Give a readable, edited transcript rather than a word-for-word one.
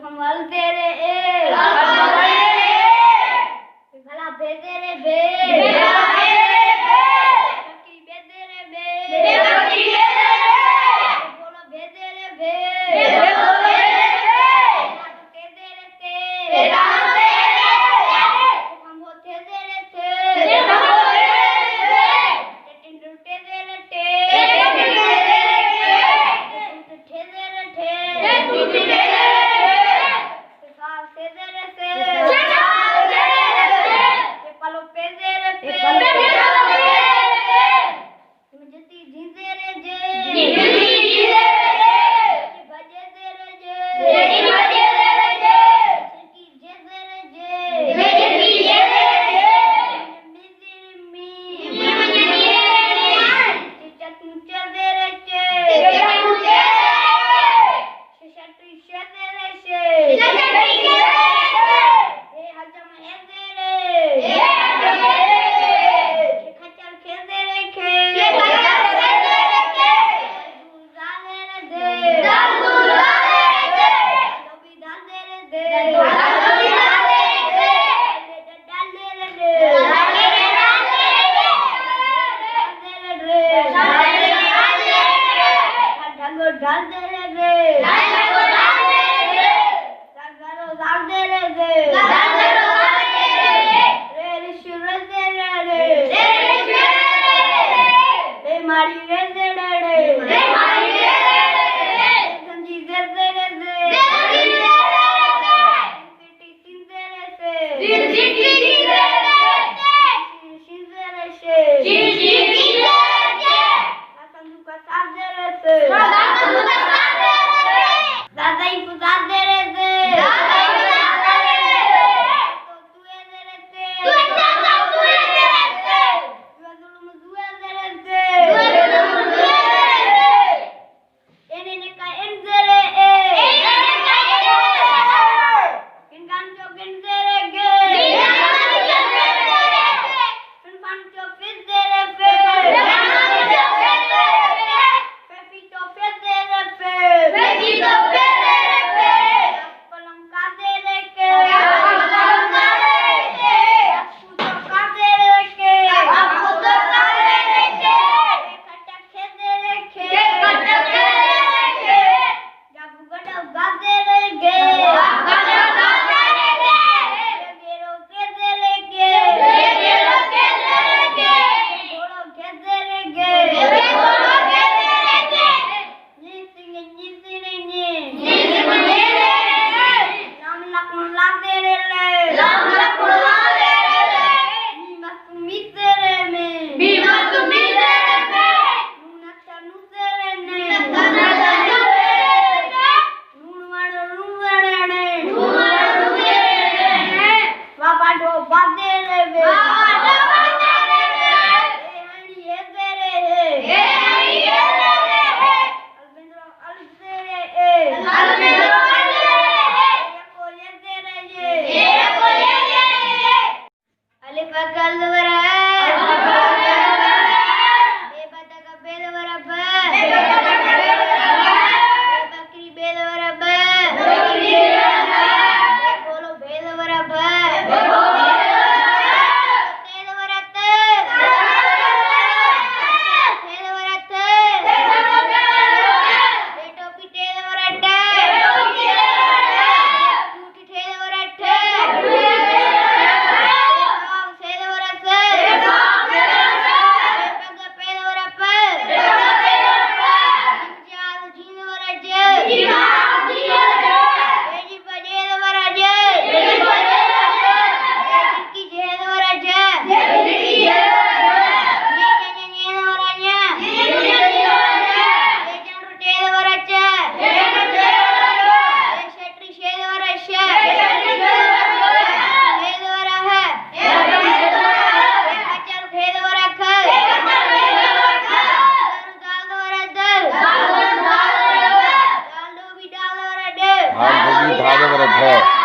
कमल तेरे भला भेदे रे भे फकीर भेदे रे भे बोलो भेदे रे भे तेदे रे ते हम हो तेदे रे ते टिंडू तेदे रे ते तेदे रे ते साल तेदे रे ते पलो पेदे रे पे मुझती जींदे रे जे बजे दे रे जे की जे दे रे जे मी चतनु चे दे रे चे शशटी शे दे रे शे ए हजम है दे रे खचर खे दे रे खे डाल दे रे रे सगरो डाल दे रे रे रे ऋषि रे दे रे रे मारी रे दे रे संजी दे रे सिटी सिन दे रे संजू का साथ दे रे दादा ही पुदा दे रे तो तू दे रे तू दे रे एने ने का एन दे रे इन गान जो गिन दे रे गे फिन फान जो फिर दे रे पे तो फिर दे रे पे पलम का दे रे के पूछो का दे रे के खट्टा खे दे रे के जाबू गडा गा दे रे गे गेरो के दे रे के घोड़ो के दे रे गे भाग भाग